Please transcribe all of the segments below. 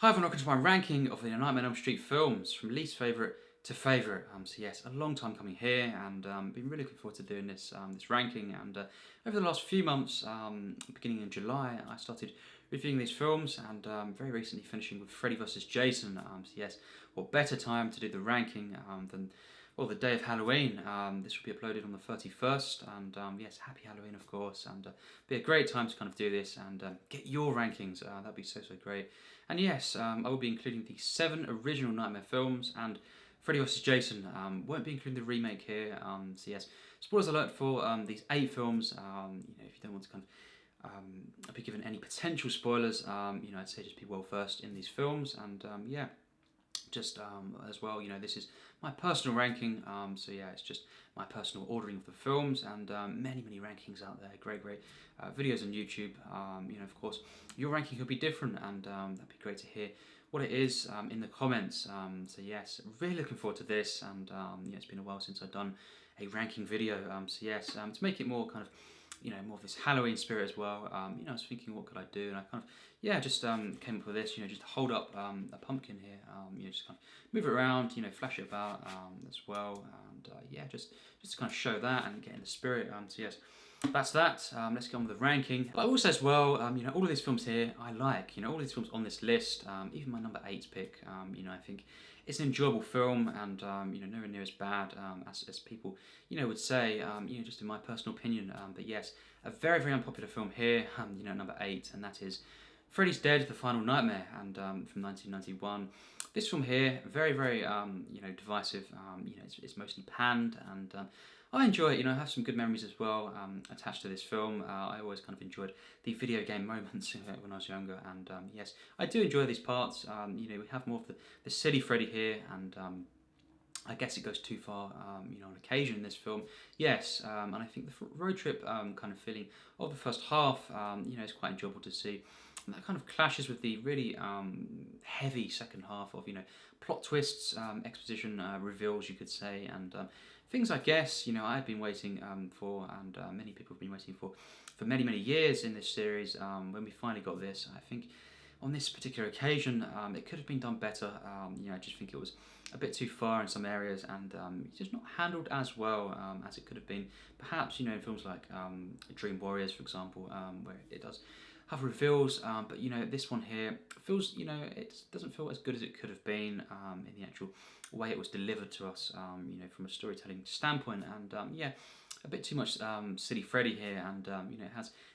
Hi everyone, welcome to my ranking of the Nightmare on Elm Street films, from least favourite to favourite. So yes, a long time coming here, and been really looking forward to doing this ranking. And over the last few months, beginning in July, I started reviewing these films, and very recently finishing with Freddy vs. Jason. So yes, what better time to do the ranking than the day of Halloween. This will be uploaded on the 31st, and yes, happy Halloween, of course, and be a great time to kind of do this and get your rankings. That'd be so great. And yes, I will be including the 7 original Nightmare films, and Freddy vs. Jason won't be including the remake here. So yes, spoilers alert for these 8 films. If you don't want to kind of be given any potential spoilers, I'd say just be well versed in these films, and yeah. Just as well, this is my personal ranking, so yeah, it's just my personal ordering of the films, and many rankings out there, great videos on YouTube. Of course, your ranking could be different, and that'd be great to hear what it is in the comments. So yes, really looking forward to this, and it's been a while since I've done a ranking video, so yes, to make it more kind of more of this Halloween spirit as well. I was thinking, what could I do? And I kind of, just came up with this, just hold up a pumpkin here, just kind of move it around, flash it about as well, and yeah, just to kind of show that and get in the spirit. So yes, that's that. Let's get on with the ranking. But also as well, all of these films here I like. All these films on this list, even my number 8 pick. I think it's an enjoyable film, and nowhere near as bad as people would say. Just in my personal opinion. But yes, a very unpopular film here. Number 8, and that is Freddy's Dead: The Final Nightmare, and from 1991. This film here, very divisive. It's mostly panned, and I enjoy it. I have some good memories as well attached to this film. I always kind of enjoyed the video game moments when I was younger, and yes, I do enjoy these parts. We have more of the silly Freddy here, and I guess it goes too far, on occasion in this film. Yes, and I think the road trip kind of feeling of the first half, is quite enjoyable to see. And that kind of clashes with the really heavy second half of, plot twists, exposition reveals, you could say, and things I guess, I had been waiting for, and many people have been waiting for many years in this series. When we finally got this, I think on this particular occasion, it could have been done better. I just think it was a bit too far in some areas, and it's just not handled as well as it could have been. Perhaps, in films like Dream Warriors, for example, where it does have reveals, but this one here feels, it doesn't feel as good as it could have been in the actual way it was delivered to us, from a storytelling standpoint, and yeah, a bit too much silly Freddy here, and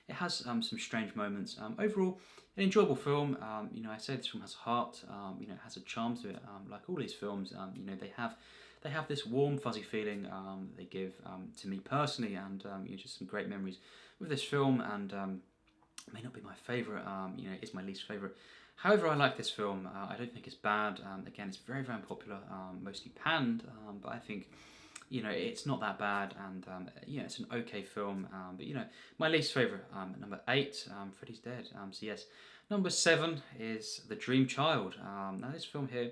it has some strange moments. Overall, an enjoyable film. I say this film has heart. It has a charm to it. Like all these films, they have this warm, fuzzy feeling that they give to me personally, and just some great memories with this film. And may not be my favourite. It is my least favourite. However, I like this film. I don't think it's bad. Again, it's very unpopular, mostly panned, but I think it's not that bad, and it's an okay film. But my least favourite, number 8, Freddy's Dead. So yes, number 7 is The Dream Child. Now this film here,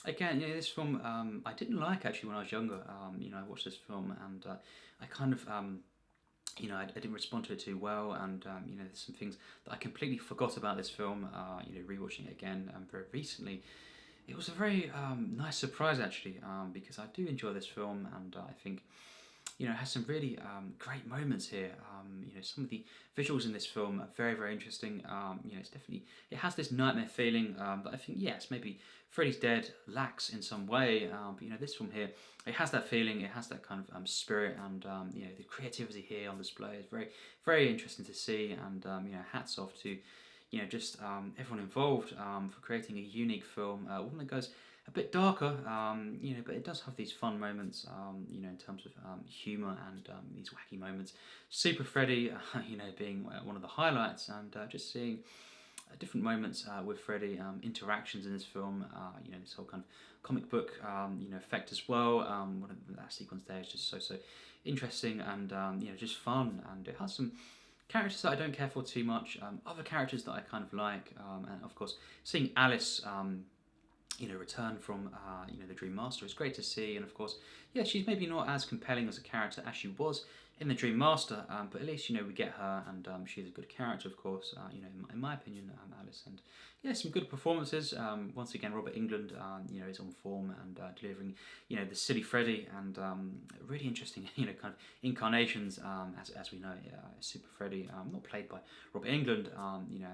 again, this film I didn't like actually when I was younger. I watched this film, and I kind of I didn't respond to it too well, and there's some things that I completely forgot about this film. Rewatching it again very recently, it was a very nice surprise actually, because I do enjoy this film, and I think it has some really great moments here. Some of the visuals in this film are very interesting. It has this nightmare feeling that I think, yes, maybe Freddy's Dead lacks in some way. But this film here, it has that feeling. It has that kind of spirit, and the creativity here on display is very interesting to see. And hats off to just everyone involved for creating a unique film, one that goes a bit darker, but it does have these fun moments, in terms of humour and these wacky moments. Super Freddy, being one of the highlights, and just seeing different moments with Freddy, interactions in this film, this whole kind of comic book, effect as well. One of that sequence there is just so interesting, and just fun, and it has some characters that I don't care for too much, other characters that I kind of like, and of course seeing Alice return from the Dream Master is great to see, and of course, yeah, she's maybe not as compelling as a character as she was in the Dream Master, but at least we get her, and she's a good character, of course. In my opinion, Alice, and yeah, some good performances. Once again, Robert Englund, is on form and delivering, the silly Freddy, and really interesting, kind of incarnations, as we know, Super Freddy, not played by Robert Englund,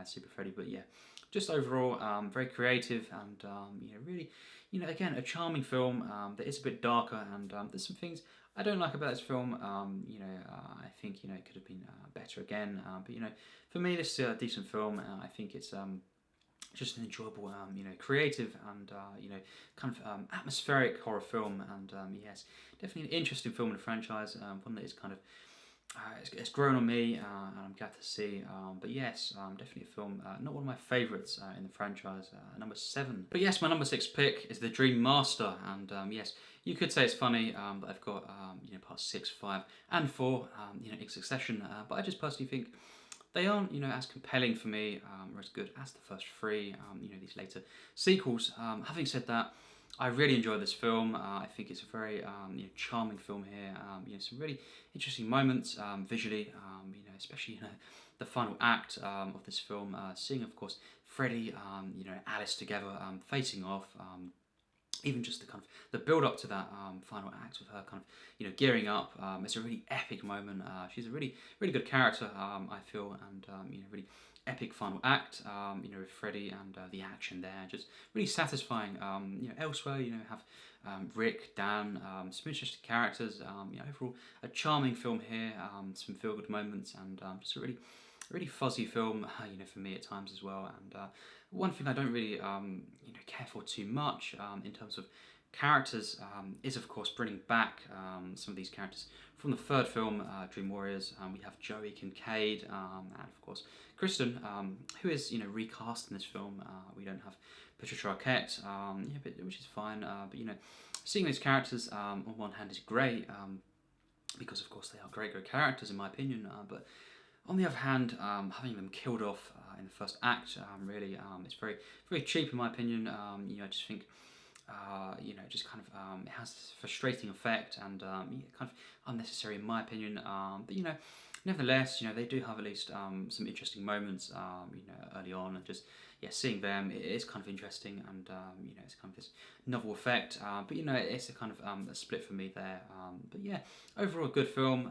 as Super Freddy, but yeah, just overall, very creative, and really, again, a charming film that is a bit darker, and there's some things I don't like about this film. I think it could have been better again. But for me, this is a decent film. I think it's just an enjoyable, creative, and kind of atmospheric horror film. And yes, definitely an interesting film in the franchise. One that is kind of it's grown on me, and I'm glad to see. But yes, definitely a film, not one of my favourites in the franchise, number 7. But yes, my number 6 pick is The Dream Master, and yes, you could say it's funny, but I've got parts 6, 5, and 4, in succession. But I just personally think they aren't, as compelling for me, or as good as the first 3. These later sequels. Having said that, I really enjoy this film. I think it's a very charming film here. Some really interesting moments visually. Especially the final act of this film, seeing of course Freddy, Alice together facing off. Even just the kind of the build up to that final act with her kind of gearing up. It's a really epic moment. She's a really good character, I feel, and really epic final act, with Freddy and the action there, just really satisfying. Elsewhere, have Rick, Dan, some interesting characters. Overall, a charming film here. Some feel good moments, and just a really fuzzy film. For me at times as well. And one thing I don't really care for too much in terms of characters is of course bringing back some of these characters from the third film, Dream Warriors. We have Joey Kincaid, and of course Kristen, who is recast in this film. We don't have Patricia Arquette, which is fine. But seeing these characters on one hand is great, because of course they are great characters in my opinion. But on the other hand, having them killed off in the first act, really, it's very cheap in my opinion. I just think, just kind of it has this frustrating effect, and kind of unnecessary in my opinion. But nevertheless, they do have at least some interesting moments, early on, and just seeing them, it is kind of interesting, and it's kind of this novel effect. But it's a kind of a split for me there. But yeah, overall a good film,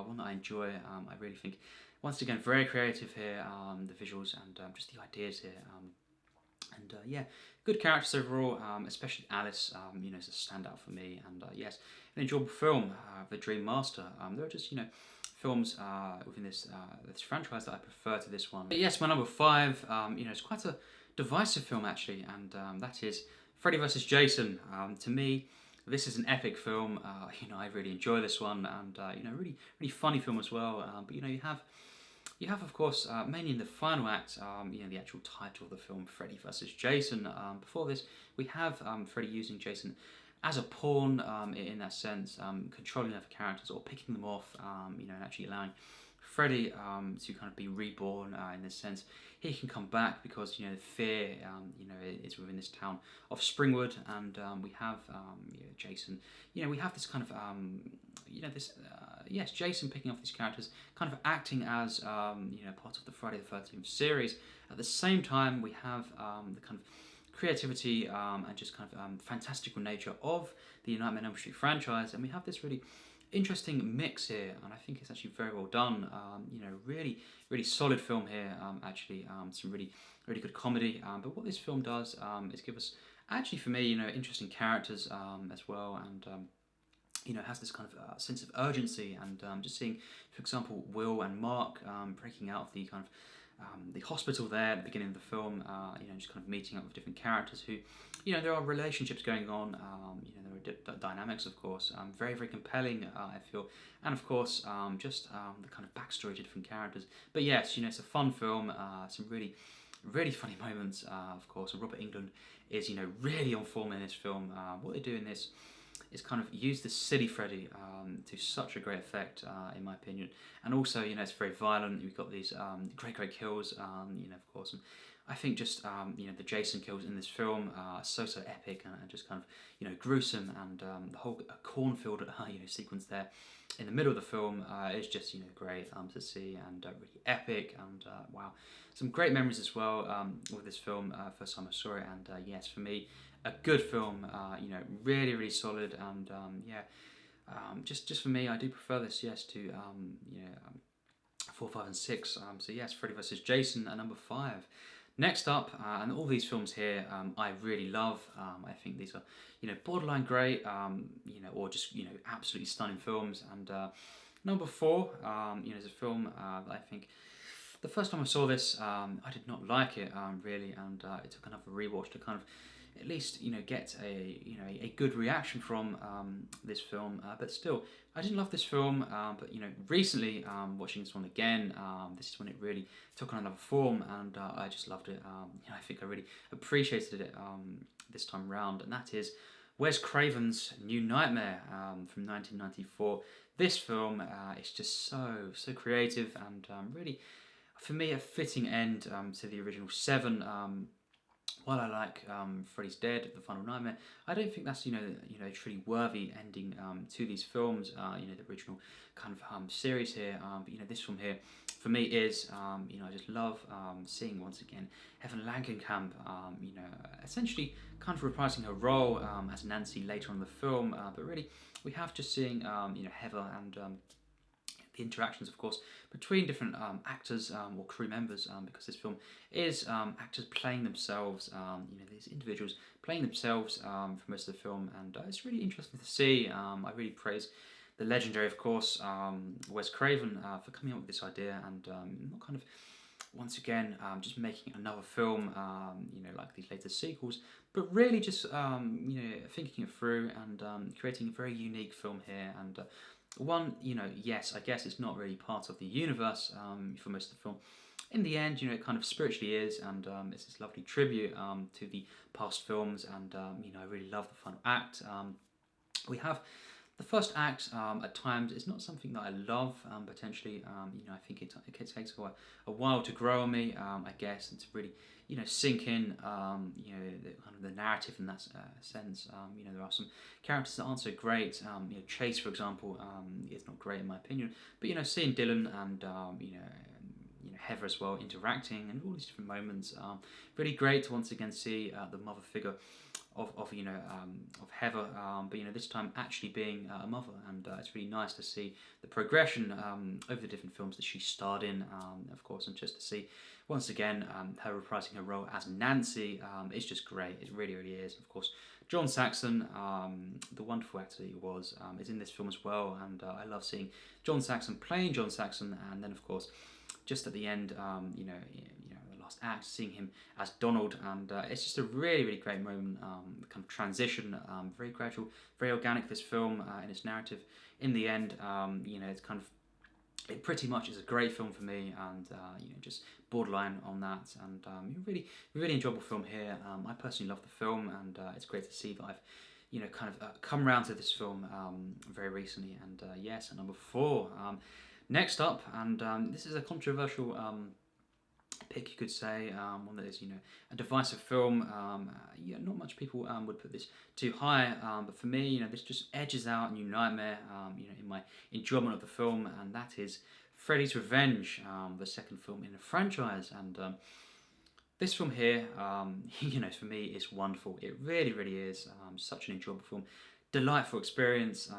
one that I enjoy. I really think, once again, very creative here, the visuals and just the ideas here. And good characters overall, especially Alice, is a standout for me. And yes, an enjoyable film, The Dream Master. There are just, films within this franchise that I prefer to this one. But yes, my number 5, it's quite a divisive film actually, and that is Freddy vs. Jason. To me, this is an epic film. I really enjoy this one, and really funny film as well. But you have of course, mainly in the final act, the actual title of the film, Freddy vs. Jason. Before this, we have Freddy using Jason as a pawn, in that sense, controlling other characters or picking them off, and actually allowing Freddy to kind of be reborn in this sense. He can come back because fear is within this town of Springwood, and we have Jason. We have this kind of Jason picking off these characters, kind of acting as part of the Friday the 13th series. At the same time, we have the kind of creativity and just kind of fantastical nature of the Nightmare on Elm Street franchise, and we have this really interesting mix here, and I think it's actually very well done. Really solid film here. Actually, some really good comedy. But what this film does is give us, actually for me, interesting characters as well, and it has this kind of sense of urgency, and just seeing, for example, Will and Mark breaking out of the kind of the hospital there at the beginning of the film, just kind of meeting up with different characters who, there are relationships going on, there are dynamics, of course, very compelling, I feel, and of course, just the kind of backstory to different characters. But yes, it's a fun film, some really funny moments, of course, and Robert Englund is, really on form in this film. What they do in this it's kind of used the silly Freddy to such a great effect, in my opinion. And also, you know, it's very violent. We've got these great kills, you know, of course. And I think just you know, the Jason kills in this film are so epic and just kind of, you know, gruesome, and the whole cornfield you know, sequence there in the middle of the film is just, you know, great to see, and really epic, and wow, some great memories as well with this film. First time I saw it, and yes, for me, a good film. You know, really solid, and yeah, just for me, I do prefer this, yes, to you know, 4, 5, and 6. So yes, Freddy vs. Jason at number 5. Next up, and all these films here, I really love. I think these are, you know, borderline great, you know, or just, you know, absolutely stunning films. And number 4, you know, is a film that I think the first time I saw this, I did not like it really, and it took another rewatch to kind of at least, you know, get a, you know, a good reaction from this film. But still, I didn't love this film. But you know, recently watching this one again, this is when it really took on another form, and I just loved it. You know, I think I really appreciated it this time round, and that is Wes Craven's New Nightmare from 1994. This film is just so creative, and really, for me, a fitting end to the original 7. While I like Freddy's Dead, The Final Nightmare, I don't think that's, you know, a truly worthy ending to these films. You know, the original kind of series here. But you know, this film here, for me, is you know, I just love seeing once again Heather Langenkamp. You know, essentially kind of reprising her role as Nancy later on in the film. But really, we have just seeing you know, Heather and the interactions, of course, between different actors or crew members, because this film is actors playing themselves, you know, these individuals playing themselves for most of the film, and it's really interesting to see. I really praise the legendary, of course, Wes Craven for coming up with this idea, and not kind of, once again, just making another film, you know, like these later sequels, but really just, you know, thinking it through, and creating a very unique film here, and one, you know, yes, I guess it's not really part of the universe for most of the film. In the end, you know, it kind of spiritually is, and it's this lovely tribute to the past films, and you know, I really love the final act. We have the first act at times is not something that I love, potentially. You know, I think it takes a while to grow on me, I guess, and to really, you know, sink in, you know, kind of the narrative in that sense. You know, there are some characters that aren't so great. You know, Chase, for example, is not great in my opinion. But you know, seeing Dylan and you know, Heather as well interacting, and all these different moments, really great to once again see the mother figure of you know, of Heather, but you know, this time actually being a mother, and it's really nice to see the progression over the different films that she starred in, of course, and just to see once again her reprising her role as Nancy is just great. It really is. Of course, John Saxon, the wonderful actor that he was, is in this film as well, and I love seeing John Saxon playing John Saxon, and then of course, just at the end, you know, the last act, seeing him as Donald, and it's just a really great moment, kind of transition, very gradual, very organic, this film in its narrative. In the end, you know, it's kind of, it pretty much is a great film for me, and you know, just borderline on that, and really enjoyable film here. I personally love the film, and it's great to see that I've, you know, kind of come around to this film very recently, and yes, at number 4. Next up, and this is a controversial pick, you could say, one that is, you know, a divisive film. Yeah, not much people would put this too high, but for me, you know, this just edges out New Nightmare, you know, in my enjoyment of the film, and that is Freddy's Revenge, the second film in the franchise. And this film here, you know, for me, is wonderful. It really is such an enjoyable film, delightful experience.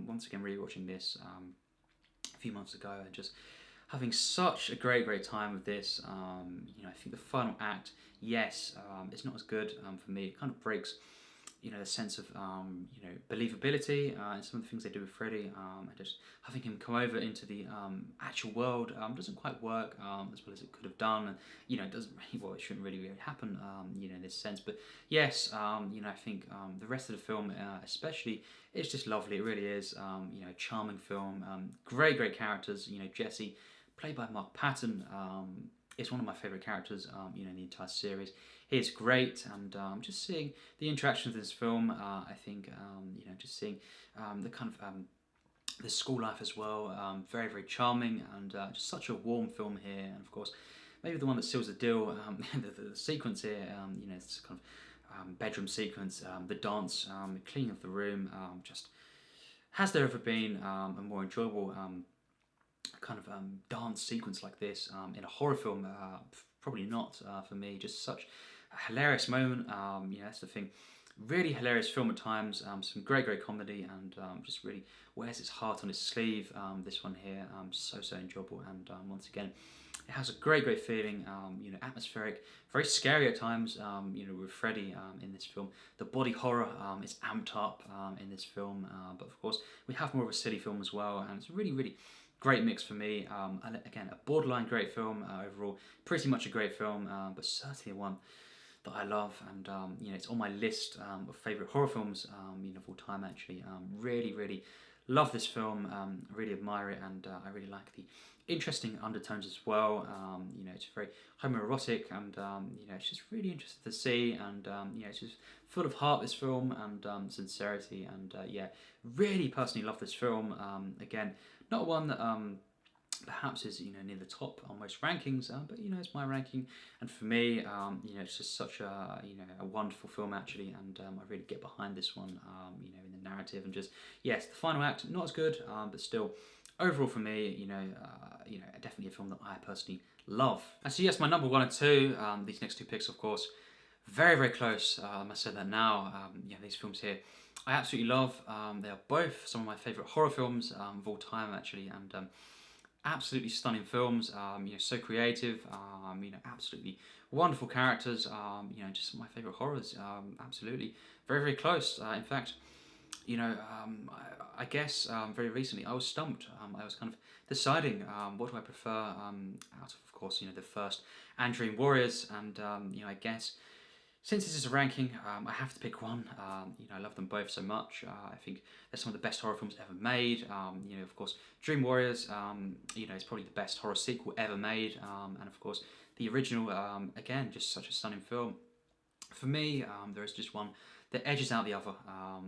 Once again, rewatching this a few months ago, and just having such a great time with this. You know, I think the final act, yes, it's not as good for me. It kind of breaks, you know, the sense of you know, believability in some of the things they do with Freddy, and just having him come over into the actual world doesn't quite work as well as it could have done, and you know, it doesn't really, well, it shouldn't really happen, you know, in this sense. But yes, you know, I think the rest of the film, especially, it's just lovely. It really is, you know, charming film, great characters. You know, Jesse, played by Mark Patton, is one of my favourite characters, in the entire series. He is great, and just seeing the interactions in this film, I think, just seeing the kind of the school life as well, very, very charming, and just such a warm film here. And of course, maybe the one that seals the deal, the sequence here, this kind of bedroom sequence, the dance, the cleaning of the room, just has there ever been a more enjoyable kind of dance sequence like this in a horror film? Probably not for me. Just such a hilarious moment. That's the thing. Really hilarious film at times. Some great, great comedy, and just really wears its heart on its sleeve. This one here, so enjoyable, and once again, it has a great, great feeling. Atmospheric, very scary at times. With Freddy in this film, the body horror is amped up in this film. But of course, we have more of a silly film as well, and it's a really, really great mix for me. And again, a borderline great film overall. Pretty much a great film, but certainly one that I love, and it's on my list of favourite horror films of all time. Actually, really, really love this film. Really admire it, and I really like the interesting undertones as well. It's very homoerotic, and it's just really interesting to see, and it's just full of heart, this film, and sincerity, and really personally love this film. Again, not one that perhaps is near the top on most rankings, but it's my ranking, and for me, it's just such a wonderful film actually, and I really get behind this one, in the narrative, and just yes, the final act not as good, but still overall for me, definitely a film that I personally love. And so yes, my number 1 and 2, these next 2 picks, of course, very, very close. I must say that now. These films here, I absolutely love. They are both some of my favourite horror films of all time, actually, and absolutely stunning films. So creative. Absolutely wonderful characters. Just some of my favourite horrors. Absolutely, very, very close. In fact, I guess very recently I was stumped. I was kind of deciding what do I prefer out of course, the first and Dream Warriors, and I guess since this is a ranking, I have to pick one. I love them both so much. I think they're some of the best horror films ever made. Of course, Dream Warriors, is probably the best horror sequel ever made, and of course the original, again, just such a stunning film. For me, there is just one that edges out the other,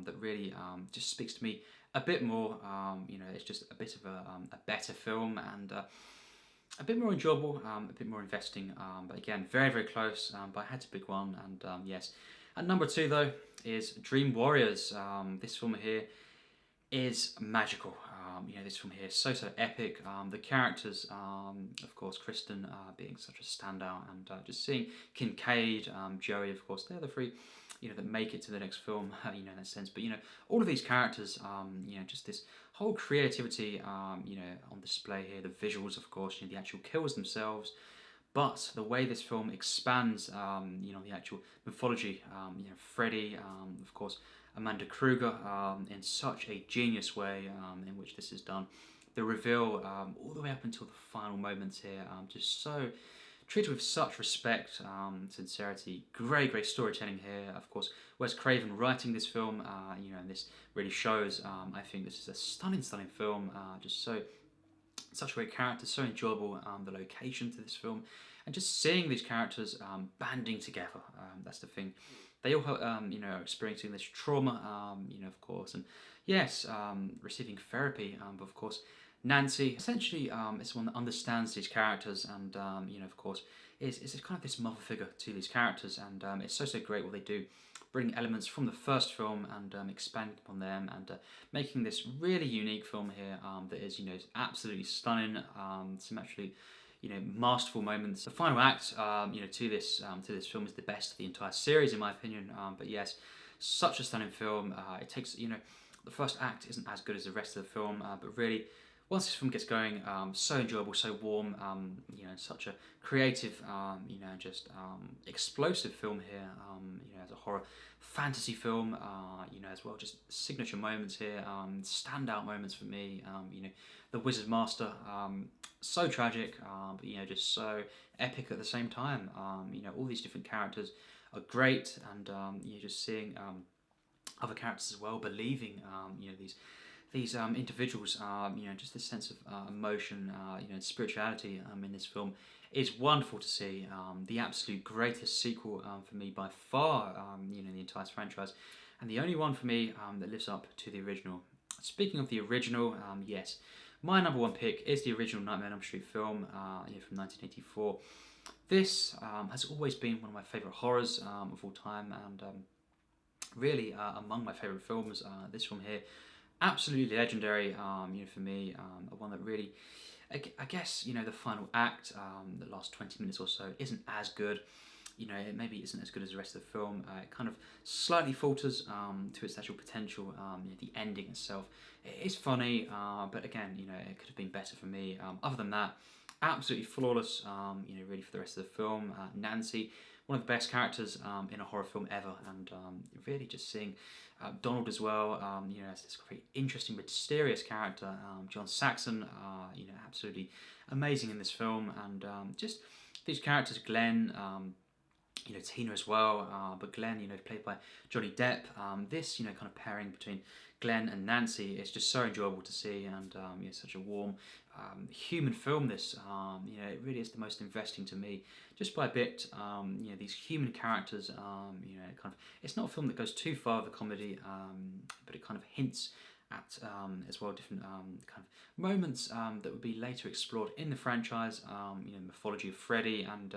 that really just speaks to me a bit more. It's just a bit of a better film, and a bit more enjoyable, a bit more investing, but again, very, very close, but I had to pick one, and yes. And number 2, though, is Dream Warriors. This film here is magical. This film here is so epic. The characters, of course, Kristen being such a standout, and just seeing Kincaid, Joey, of course, they're the 3 that make it to the next film, in that sense. But, all of these characters, just this whole creativity, on display here. The visuals, of course, the actual kills themselves, but the way this film expands, the actual mythology, Freddy, of course, Amanda Kruger, in such a genius way, in which this is done. The reveal, all the way up until the final moments here, just so treated with such respect, sincerity, great, great storytelling here. Of course, Wes Craven writing this film, and this really shows. I think this is a stunning, stunning film. Just such a great character, so enjoyable. The location to this film, and just seeing these characters banding together. That's the thing. They all, are experiencing this trauma, of course, and yes, receiving therapy, but of course, Nancy essentially is one that understands these characters, and of course is kind of this mother figure to these characters, and it's so great what they do, bring elements from the first film and expanding upon them, and making this really unique film here that is absolutely stunning. Some actually masterful moments. The final act to this film is the best of the entire series in my opinion. But yes, such a stunning film. It takes the first act isn't as good as the rest of the film, but really, once this film gets going, so enjoyable, so warm, such a creative, just explosive film here, as a horror fantasy film, as well, just signature moments here, standout moments for me, the Wizard Master, so tragic, but just so epic at the same time. All these different characters are great, and you're just seeing other characters as well, believing, these individuals, just this sense of emotion, spirituality in this film is wonderful to see. The absolute greatest sequel for me by far, the entire franchise, and the only one for me that lives up to the original. Speaking of the original, yes, my number one pick is the original Nightmare on Elm Street film from 1984. This has always been one of my favourite horrors of all time, and really among my favourite films. This film here, absolutely legendary. For me, one that really, I guess, the final act, the last 20 minutes or so, isn't as good. It maybe isn't as good as the rest of the film. It kind of slightly falters to its actual potential. The ending itself, it is funny, but again, it could have been better for me. Other than that, absolutely flawless. Really for the rest of the film. Nancy, one of the best characters in a horror film ever, and really just seeing Donald as well. As this very interesting, mysterious character. John Saxon, absolutely amazing in this film, and just these characters, Glenn. Tina as well, but Glenn, played by Johnny Depp. This, kind of pairing between Glenn and Nancy is just so enjoyable to see, and such a warm, human film. This, it really is the most investing to me, just by a bit. These human characters. It's not a film that goes too far with the comedy, but it kind of hints at as well different kind of moments that would be later explored in the franchise. Mythology of Freddy, and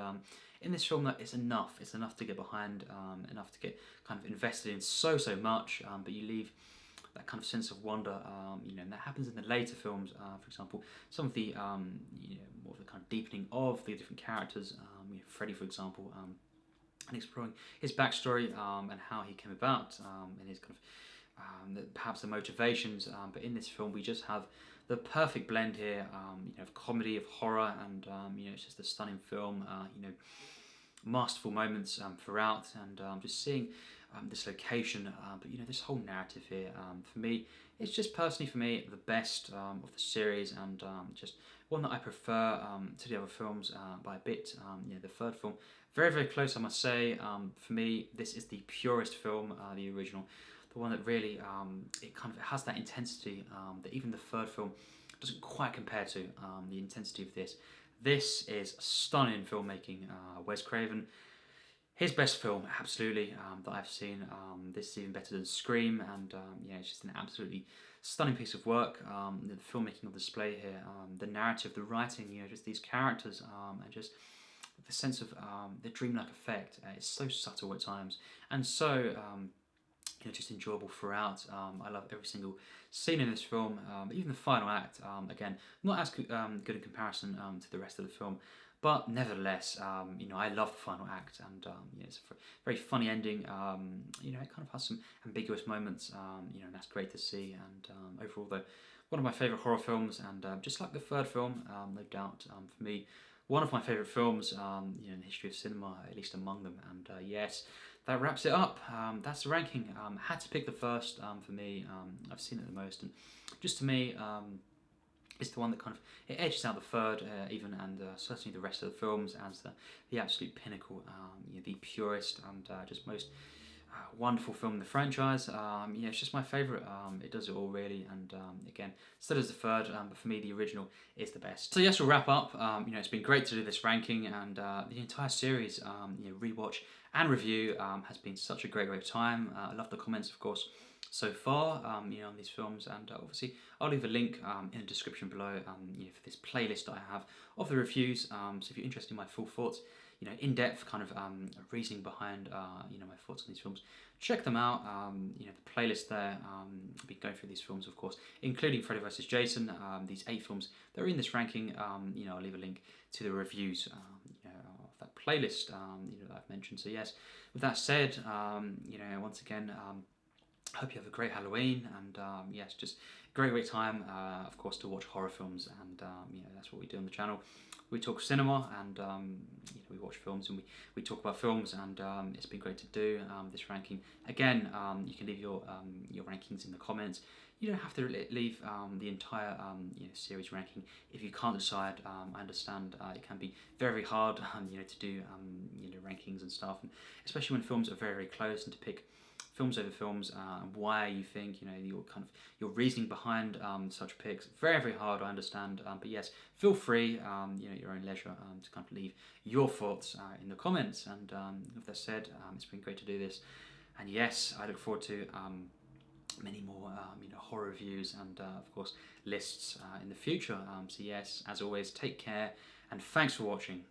in this film that is enough. It's enough to get behind, enough to get kind of invested in so much. But you leave that kind of sense of wonder, and that happens in the later films. For example, some of the more of the kind of deepening of the different characters. Freddy, for example, and exploring his backstory and how he came about, and his kind of perhaps the motivations. But in this film, we just have the perfect blend here, of comedy, of horror, and it's just a stunning film. Masterful moments throughout, and just seeing this location, but this whole narrative here, for me, it's just personally for me the best of the series, and just one that I prefer to the other films by a bit. The third film, very close, I must say. For me, this is the purest film, the original. The one that really, it has that intensity that even the third film doesn't quite compare to. The intensity of this. This is stunning filmmaking. Wes Craven, his best film, absolutely, that I've seen. This is even better than Scream, and it's just an absolutely stunning piece of work. The filmmaking of the display here, the narrative, the writing, just these characters, and just the sense of the dreamlike effect. It's so subtle at times, and so just enjoyable throughout. I love every single scene in this film, even the final act. Again, not as good in comparison to the rest of the film, but nevertheless, I love the final act, and it's a very funny ending. It kind of has some ambiguous moments, and that's great to see. And overall, though, one of my favourite horror films, and just like the third film, no doubt, for me, one of my favourite films, in the history of cinema, at least among them. And yes, that wraps it up. That's the ranking. Had to pick the first for me. I've seen it the most, and just to me, it's the one that kind of it edges out the third even, and certainly the rest of the films as the absolute pinnacle, the purest and just most wonderful film in the franchise. It's just my favourite. It does it all really, and again, so does the third, but for me the original is the best. So yes, we'll wrap up. It's been great to do this ranking, and the entire series, rewatch and review, has been such a great time. I love the comments, of course, so far, on these films, and obviously I'll leave a link in the description below, for this playlist that I have of the reviews. So if you're interested in my full thoughts, in-depth kind of reasoning behind, my thoughts on these films, check them out. The playlist there, I'll be going through these films, of course, including Freddy vs. Jason, these 8 films that are in this ranking. I'll leave a link to the reviews, of that playlist, that I've mentioned. So yes, with that said, once again, hope you have a great Halloween, and yes, just great time, of course, to watch horror films, and that's what we do on the channel. We talk cinema, and we watch films, and we talk about films, and it's been great to do this ranking. Again, you can leave your rankings in the comments. You don't have to leave the entire series ranking if you can't decide. I understand it can be very hard to do rankings and stuff, and especially when films are very close, and to pick films over films, and why you think, your reasoning behind such picks. Very, very hard, I understand, but yes, feel free, at your own leisure, to kind of leave your thoughts in the comments. And with that said, it's been great to do this, and yes, I look forward to many more horror reviews and of course lists in the future. So yes, as always, take care and thanks for watching.